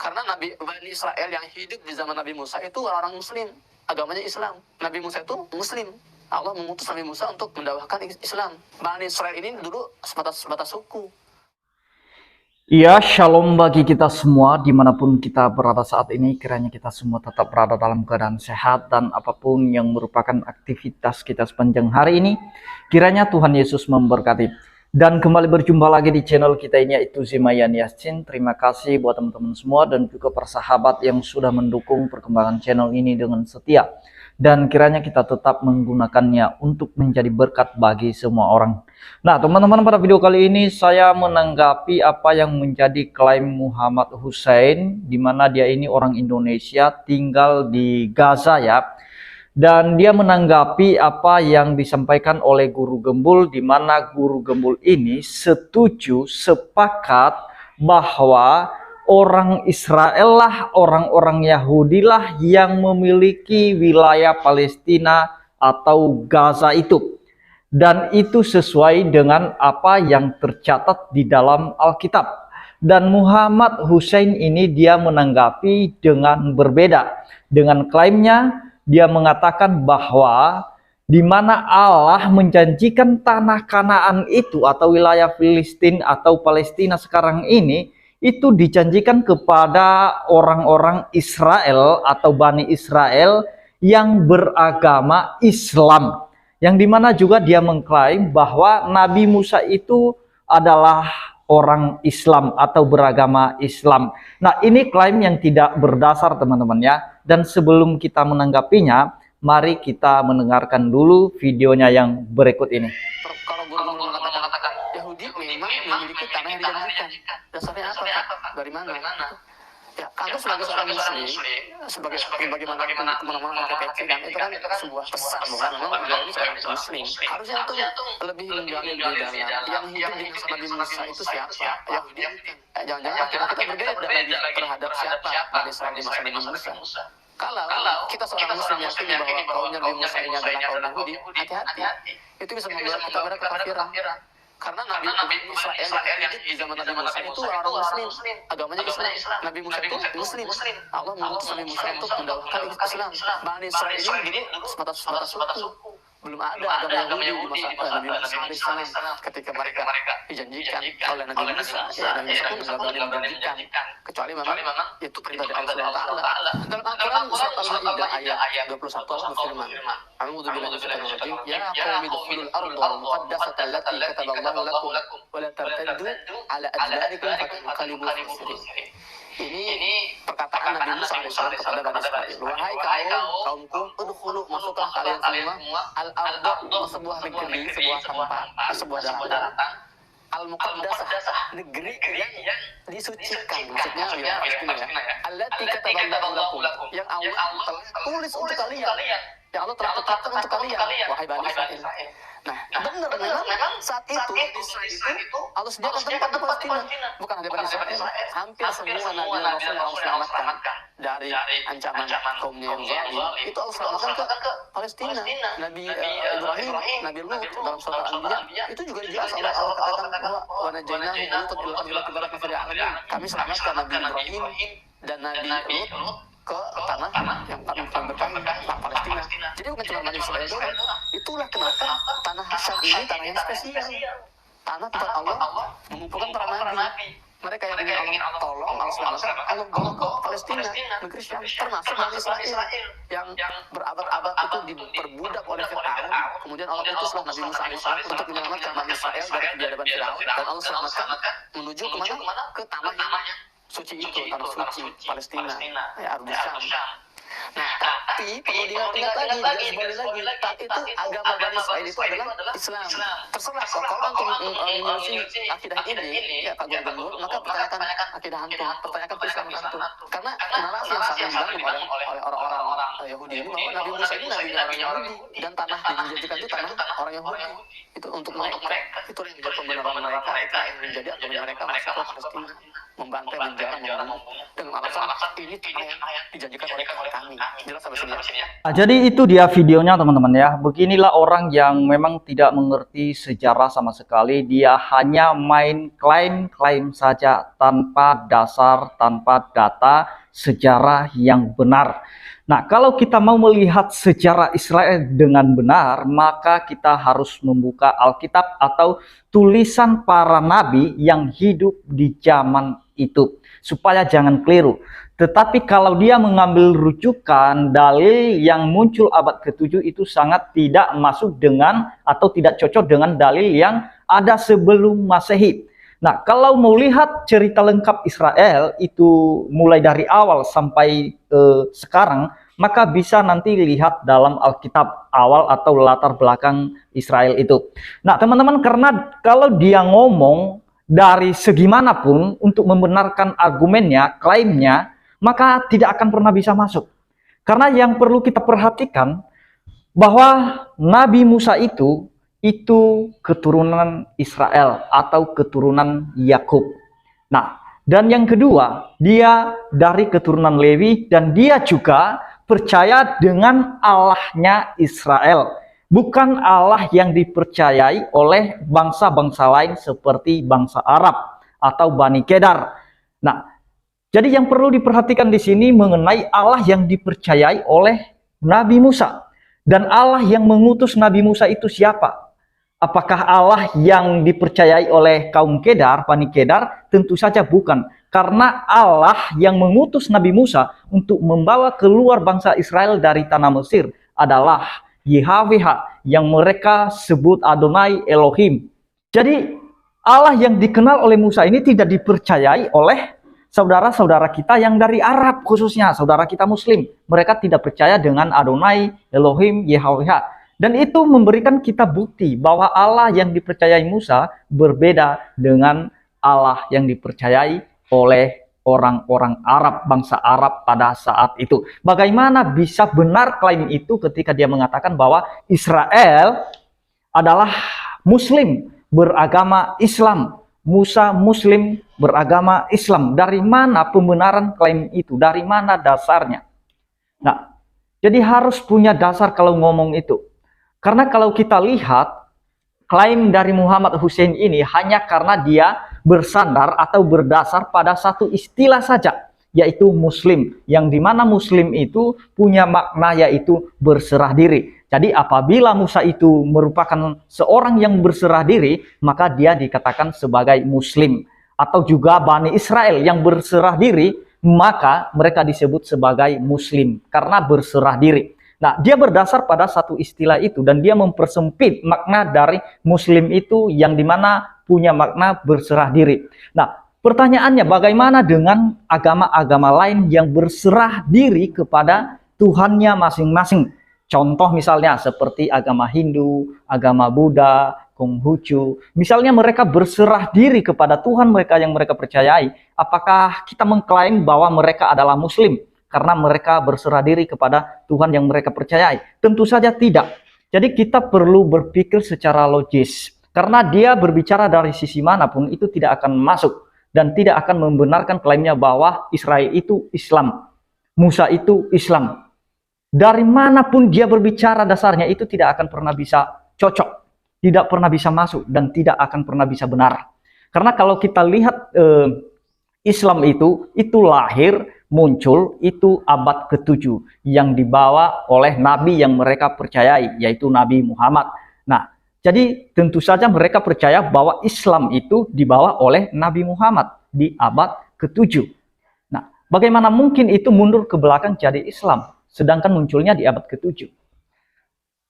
Karena Nabi Bani Israel yang hidup di zaman Nabi Musa itu orang Muslim, agamanya Islam. Nabi Musa itu Muslim. Allah mengutus Nabi Musa untuk mendakwahkan Islam. Bani Israel ini dulu sebatas suku. Ya, shalom bagi kita semua dimanapun kita berada saat ini. Kiranya kita semua tetap berada dalam keadaan sehat dan apapun yang merupakan aktivitas kita sepanjang hari ini, kiranya Tuhan Yesus memberkati. Dan kembali berjumpa lagi di channel kita ini, yaitu Zimayan Yasin. Terima kasih buat teman-teman semua dan juga persahabat yang sudah mendukung perkembangan channel ini dengan setia. Dan kiranya kita tetap menggunakannya untuk menjadi berkat bagi semua orang. Nah teman-teman, pada video kali ini saya menanggapi apa yang menjadi klaim Muhammad Hussein, di mana dia ini orang Indonesia tinggal di Gaza ya. Dan dia menanggapi apa yang disampaikan oleh Guru Gembul, di mana Guru Gembul ini sepakat bahwa orang Israel lah, orang-orang Yahudi lah yang memiliki wilayah Palestina atau Gaza itu. Dan itu sesuai dengan apa yang tercatat di dalam Alkitab. Dan Muhammad Hussein ini dia menanggapi dengan berbeda. Dengan klaimnya, dia mengatakan bahwa di mana Allah menjanjikan tanah Kanaan itu atau wilayah Filistin atau Palestina sekarang ini, itu dijanjikan kepada orang-orang Israel atau Bani Israel yang beragama Islam. Yang dimana juga dia mengklaim bahwa Nabi Musa itu adalah orang Islam atau beragama Islam. Nah, ini klaim yang tidak berdasar teman-teman ya. Dan sebelum kita menanggapinya, mari kita mendengarkan dulu videonya yang berikut ini. Kalau Guru mengatakan Yahudi memang memiliki tanah yang dijanjikan, dasarnya apa? Dari mana? Ya, Anda sebagai seorang Muslim, bagaimana kemana-mana kecil kan, itu kan sebuah pesan bukan? Memang dia ini seorang Muslim. Harusnya itu lebih menggali di dalam yang hidup di masa Nabi Musa itu siapa? Yahudi. Jangan-jangan kita berbeda lagi terhadap siapa Bani Israel di masa Nabi Musa. Kalau kita seorang Muslim yakin bahwa kaumnya Nabi Musa ini adalah kaum Yahudi, hati-hati. Itu bisa membawa kita pada kekafiran. Karena Nabi Israel yang hidup di zaman Nabi Musa itu orang Muslim, agamanya Islam. Nabi Musa itu Muslim. Allah mengutus Nabi Musa untuk mendakwahkan Islam. Bani Israel ini dulu sebatas suku. Belum ada agama Yahudi di masa Nabi Musa alaihissalam. Ketika mereka dijanjikan oleh Nabi Musa, Nabi Musa pun tidak berani menjanjikan, kecuali memang itu perintah dari Allah SWT. Dalam Al-Quran surat Al-Maidah ayat 21 Allah berfirman, "A'udzu billahi minasyaitonir rajim. Ya qaumi dukhulul ardal muqaddasata allati kataballahu lakum wa la tartaddu ala adbarikum fatanqalibu khasirin." Ini perkataan Nabi Musa alaihissalam kepada Bani Israil. Wahai kaumku, udkhulu, masuklah kalian semua al-ardh, sebuah negeri, sebuah tempat, sebuah daratan, al-muqaddasah, negeri yang disucikan, maksudnya ya Palestina ya. Allati kataballahu lakum, yang Allah telah tulis untuk kalian, yang Allah telah tetapkan untuk kalian, wahai Bani Israil. Nah, benar memang saat itu Allah sediakan tempat di Palestina, bukan hanya Bani Israil. Hampir semua Nabi dan Rasul yang Allah selamatkan dari ancaman kaumnya yang zalim, itu Allah selamatkan ke Palestina. Nabi Ibrahim, Nabi Lut dalam surat Al-Anbiya itu juga jelas Allah katakan bahwa wa najainahu Lut ila al-ardi fil alamin. Kami selamatkan Nabi Ibrahim dan Nabi Lut ke tanah yang berkah Palestina. Jadi bukan cuma Bani Israel doang. Itulah kenapa tanah Syam ini tanah yang spesial. Tanah tempat Allah mengumpulkan para nabi. Mereka yang ingin Allah tolong, Allah selamatkan, Allah bawa ke Palestina, negeri Syam, termasuk Bani Israel yang berabad-abad itu diperbudak oleh Fir'aun. Kemudian Allah utuslah Nabi Musa alaihissalam untuk menyelamatkan Bani Israel dari kejahatan Fir'aun, dan Allah selamatkan menuju kemana? Ke tanah yang suci itu, tanah suci Palestina, ya Ardh Syam. Nah, tapi perlu diingat lagi, kembali lagi, tapi itu agama Bani Israil itu adalah Islam. Terserah kalau antum menyelesaikan akidah ini, ya Pak Gubernur, maka pertanyakan akidah antum, pertanyakan Islam antum. Karena narasi yang selalu dibangun oleh orang-orang Yahudi ini bahwa Nabi Musa ini nabi orang Yahudi dan tanah yang dijadikan itu tanah orang Yahudi. Itu untuk mereka, itu yang menjadi pembenaran mereka, itu yang menjadi agama mereka masuk ke Palestina. membantai, menjara, membunuh dengan alasan ini tanah yang dijanjikan oleh Tuhan kami. Jelas sampai sini ya? Nah, jadi itu dia videonya teman-teman ya. Beginilah orang yang memang tidak mengerti sejarah sama sekali. Dia hanya main klaim-klaim saja tanpa dasar, tanpa data sejarah yang benar. Nah, kalau kita mau melihat sejarah Israel dengan benar, maka kita harus membuka Alkitab atau tulisan para nabi yang hidup di zaman itu, supaya jangan keliru. Tetapi kalau dia mengambil rujukan dalil yang muncul abad ke-7 itu sangat tidak masuk dengan atau tidak cocok dengan dalil yang ada sebelum Masehi. Nah, kalau mau lihat cerita lengkap Israel itu mulai dari awal sampai sekarang, maka bisa nanti lihat dalam Alkitab awal atau latar belakang Israel itu. Nah, teman-teman, karena kalau dia ngomong dari segi manapun untuk membenarkan argumennya, klaimnya, maka tidak akan pernah bisa masuk. Karena yang perlu kita perhatikan bahwa Nabi Musa itu keturunan Israel atau keturunan Yakub. Nah, dan yang kedua, dia dari keturunan Lewi dan dia juga percaya dengan Allahnya Israel, bukan Allah yang dipercayai oleh bangsa-bangsa lain seperti bangsa Arab atau Bani Kedar. Nah, jadi yang perlu diperhatikan di sini mengenai Allah yang dipercayai oleh Nabi Musa. Dan Allah yang mengutus Nabi Musa itu siapa? Apakah Allah yang dipercayai oleh kaum Kedar, Bani Kedar? Tentu saja bukan. Karena Allah yang mengutus Nabi Musa untuk membawa keluar bangsa Israel dari tanah Mesir adalah YHWH yang mereka sebut Adonai Elohim. Jadi Allah yang dikenal oleh Musa ini tidak dipercayai oleh saudara-saudara kita yang dari Arab, khususnya saudara kita Muslim. Mereka tidak percaya dengan Adonai Elohim YHWH. Dan itu memberikan kita bukti bahwa Allah yang dipercayai Musa berbeda dengan Allah yang dipercayai oleh orang-orang Arab, bangsa Arab pada saat itu. Bagaimana bisa benar klaim itu ketika dia mengatakan bahwa Israel adalah Muslim beragama Islam, Musa Muslim beragama Islam? Dari mana pembenaran klaim itu? Dari mana dasarnya? Nah, jadi harus punya dasar kalau ngomong itu. Karena kalau kita lihat, klaim dari Muhammad Hussein ini hanya karena dia bersandar atau berdasar pada satu istilah saja, yaitu Muslim. Yang dimana Muslim itu punya makna yaitu berserah diri. Jadi apabila Musa itu merupakan seorang yang berserah diri, maka dia dikatakan sebagai Muslim. Atau juga Bani Israel yang berserah diri, maka mereka disebut sebagai Muslim karena berserah diri. Nah, dia berdasar pada satu istilah itu dan dia mempersempit makna dari Muslim itu yang dimana punya makna berserah diri. Nah, pertanyaannya bagaimana dengan agama-agama lain yang berserah diri kepada Tuhannya masing-masing? Contoh misalnya seperti agama Hindu, agama Buddha, Konghucu. Misalnya mereka berserah diri kepada Tuhan mereka yang mereka percayai. Apakah kita mengklaim bahwa mereka adalah Muslim karena mereka berserah diri kepada Tuhan yang mereka percayai? Tentu saja tidak. Jadi kita perlu berpikir secara logis. Karena dia berbicara dari sisi manapun itu tidak akan masuk. Dan tidak akan membenarkan klaimnya bahwa Israel itu Islam. Musa itu Islam. Dari manapun dia berbicara dasarnya itu tidak akan pernah bisa cocok. Tidak pernah bisa masuk dan tidak akan pernah bisa benar. Karena kalau kita lihat Islam itu lahir, muncul itu abad ke-7 yang dibawa oleh nabi yang mereka percayai, yaitu Nabi Muhammad. Nah, jadi tentu saja mereka percaya bahwa Islam itu dibawa oleh Nabi Muhammad di abad ke-7. Nah, bagaimana mungkin itu mundur ke belakang jadi Islam, sedangkan munculnya di abad ke-7?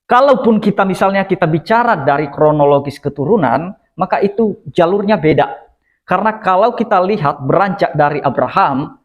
Kalaupun kita misalnya kita bicara dari kronologis keturunan, maka itu jalurnya beda. Karena kalau kita lihat beranjak dari Abraham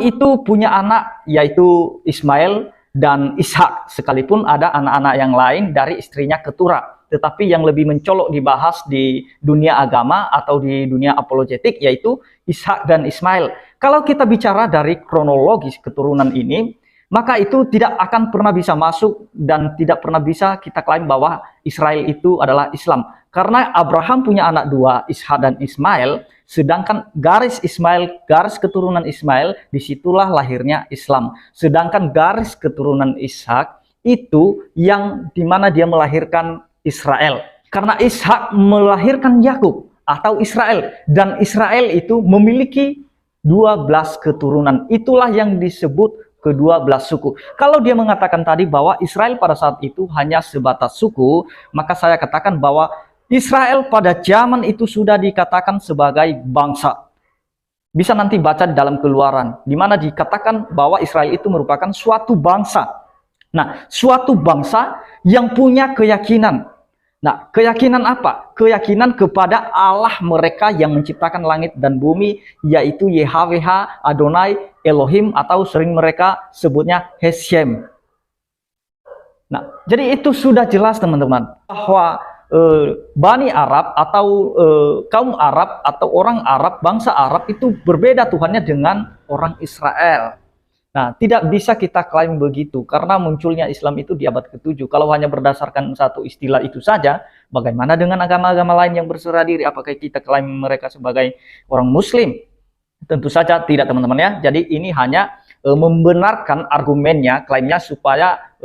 itu punya anak yaitu Ismail dan Ishak, sekalipun ada anak-anak yang lain dari istrinya Ketura. Tetapi yang lebih mencolok dibahas di dunia agama atau di dunia apologetik yaitu Ishak dan Ismail. Kalau kita bicara dari kronologis keturunan ini, maka itu tidak akan pernah bisa masuk dan tidak pernah bisa kita klaim bahwa Israel itu adalah Islam. Karena Abraham punya anak dua, Ishak dan Ismail, sedangkan garis Ismail, garis keturunan Ismail, disitulah lahirnya Islam. Sedangkan garis keturunan Ishak itu yang dimana dia melahirkan Israel. Karena Ishak melahirkan Yakub atau Israel, dan Israel itu memiliki 12 keturunan. Itulah yang disebut ke-12 suku. Kalau dia mengatakan tadi bahwa Israel pada saat itu hanya sebatas suku, maka saya katakan bahwa Israel pada zaman itu sudah dikatakan sebagai bangsa. Bisa nanti baca di dalam Keluaran, di mana dikatakan bahwa Israel itu merupakan suatu bangsa. Nah, suatu bangsa yang punya keyakinan. Nah, keyakinan apa? Keyakinan kepada Allah mereka yang menciptakan langit dan bumi, yaitu YHWH, Adonai, Elohim, atau sering mereka sebutnya Heshem. Nah, jadi itu sudah jelas teman-teman, bahwa Bani Arab atau kaum Arab atau orang Arab, bangsa Arab itu berbeda Tuhannya dengan orang Israel. Nah, tidak bisa kita klaim begitu, karena munculnya Islam itu di abad ke-7. Kalau hanya berdasarkan satu istilah itu saja, bagaimana dengan agama-agama lain yang berserah diri? Apakah kita klaim mereka sebagai orang Muslim? Tentu saja tidak, teman-teman ya. Jadi ini hanya membenarkan argumennya, klaimnya supaya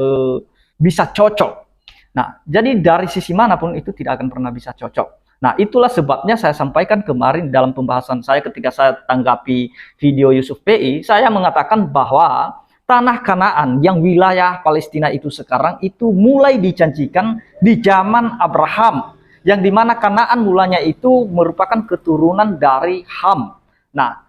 bisa cocok. Nah, jadi dari sisi manapun itu tidak akan pernah bisa cocok. Nah, itulah sebabnya saya sampaikan kemarin dalam pembahasan saya ketika saya tanggapi video Yusuf PI, saya mengatakan bahwa tanah Kanaan yang wilayah Palestina itu sekarang itu mulai dijanjikan di zaman Abraham, yang dimana Kanaan mulanya itu merupakan keturunan dari Ham. Nah,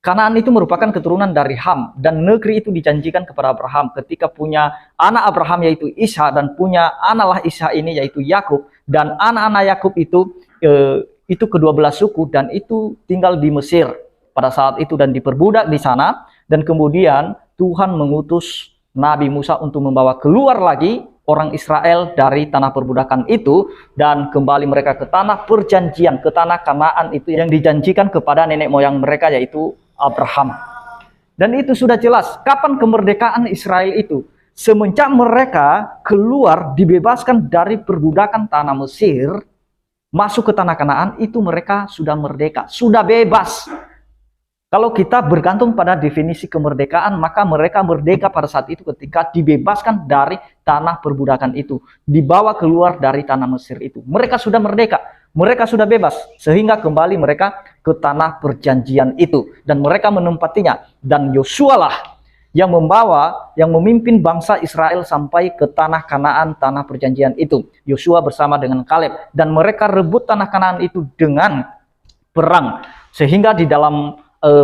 Kanaan itu merupakan keturunan dari Ham, dan negeri itu dijanjikan kepada Abraham ketika punya anak Abraham yaitu Ishak, dan punya anaklah Ishak ini yaitu Yakub, dan anak-anak Yakub itu ke-12 suku, dan itu tinggal di Mesir pada saat itu dan diperbudak di sana. Dan kemudian Tuhan mengutus Nabi Musa untuk membawa keluar lagi orang Israel dari tanah perbudakan itu, dan kembali mereka ke tanah perjanjian, ke tanah Kanaan itu yang dijanjikan kepada nenek moyang mereka yaitu Abraham. Dan itu sudah jelas kapan kemerdekaan Israel itu. Semenjak mereka keluar dibebaskan dari perbudakan tanah Mesir, masuk ke tanah Kanaan, itu mereka sudah merdeka, sudah bebas. Kalau kita bergantung pada definisi kemerdekaan, maka mereka merdeka pada saat itu ketika dibebaskan dari tanah perbudakan itu, dibawa keluar dari tanah Mesir itu. Mereka sudah merdeka, mereka sudah bebas, sehingga kembali mereka ke tanah perjanjian itu, dan mereka menempatinya. Dan Yosua lah yang membawa, yang memimpin bangsa Israel sampai ke tanah Kanaan, tanah perjanjian itu. Yosua bersama dengan Kaleb, dan mereka rebut tanah Kanaan itu dengan perang. Sehingga di dalam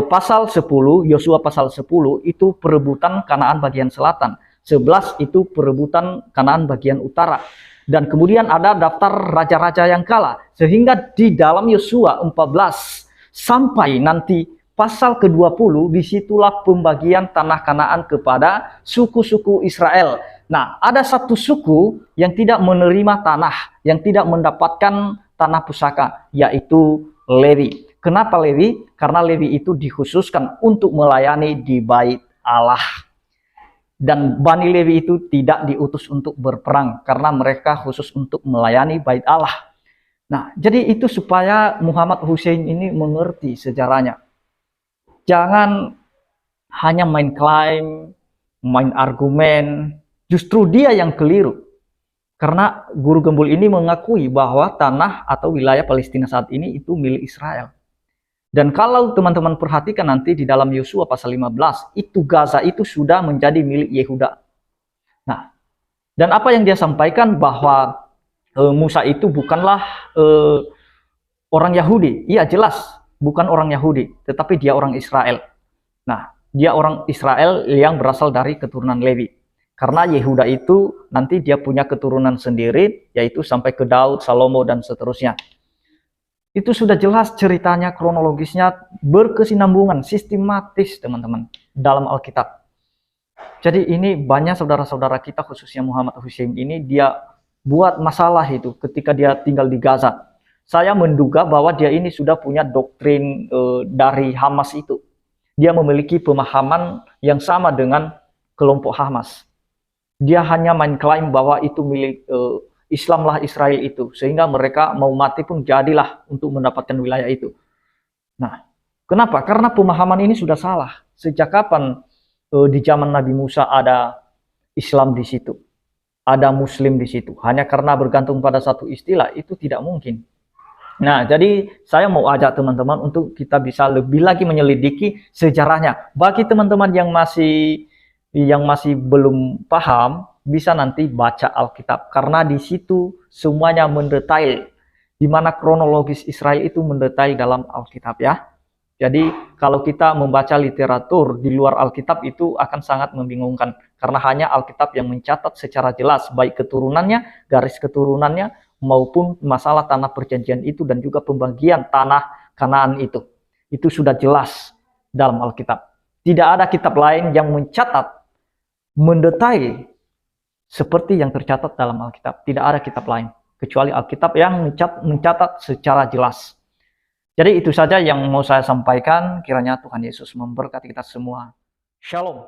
pasal 10, Yosua pasal 10 itu perebutan Kanaan bagian selatan, 11 itu perebutan Kanaan bagian utara. Dan kemudian ada daftar raja-raja yang kalah, sehingga di dalam Yosua 14 sampai nanti pasal ke-20, disitulah pembagian tanah Kanaan kepada suku-suku Israel. Nah, ada satu suku yang tidak menerima tanah, yang tidak mendapatkan tanah pusaka, yaitu Lewi. Kenapa Lewi? Karena Lewi itu dikhususkan untuk melayani di bait Allah. Dan Bani Lewi itu tidak diutus untuk berperang, karena mereka khusus untuk melayani bait Allah. Nah, jadi itu supaya Muhammad Hussein ini mengerti sejarahnya. Jangan hanya main klaim, main argumen, justru dia yang keliru. Karena Guru Gembul ini mengakui bahwa tanah atau wilayah Palestina saat ini itu milik Israel. Dan kalau teman-teman perhatikan nanti di dalam Yosua pasal 15, itu Gaza itu sudah menjadi milik Yehuda. Nah, dan apa yang dia sampaikan bahwa Musa itu bukanlah orang Yahudi. Iya jelas, bukan orang Yahudi, tetapi dia orang Israel. Nah, dia orang Israel yang berasal dari keturunan Lewi. Karena Yehuda itu nanti dia punya keturunan sendiri, yaitu sampai ke Daud, Salomo, dan seterusnya. Itu sudah jelas ceritanya, kronologisnya berkesinambungan, sistematis teman-teman dalam Alkitab. Jadi ini banyak saudara-saudara kita, khususnya Muhammad Hussein ini, dia buat masalah itu ketika dia tinggal di Gaza. Saya menduga bahwa dia ini sudah punya doktrin dari Hamas itu. Dia memiliki pemahaman yang sama dengan kelompok Hamas. Dia hanya main klaim bahwa itu milik Islamlah Israel itu, sehingga mereka mau mati pun jadilah untuk mendapatkan wilayah itu. Nah, kenapa? Karena pemahaman ini sudah salah. Sejak kapan di zaman Nabi Musa ada Islam di situ, ada Muslim di situ? Hanya karena bergantung pada satu istilah, itu tidak mungkin. Nah, jadi saya mau ajak teman-teman untuk kita bisa lebih lagi menyelidiki sejarahnya. Bagi teman-teman yang masih belum paham, bisa nanti baca Alkitab, karena di situ semuanya mendetail, di mana kronologis Israel itu mendetail dalam Alkitab ya. Jadi kalau kita membaca literatur di luar Alkitab itu akan sangat membingungkan, karena hanya Alkitab yang mencatat secara jelas baik keturunannya, garis keturunannya, maupun masalah tanah perjanjian itu dan juga pembagian tanah Kanaan itu. Itu sudah jelas dalam Alkitab. Tidak ada kitab lain yang mencatat mendetail seperti yang tercatat dalam Alkitab. Tidak ada kitab lain kecuali Alkitab yang mencatat secara jelas. Jadi itu saja yang mau saya sampaikan. Kiranya Tuhan Yesus memberkati kita semua. Shalom.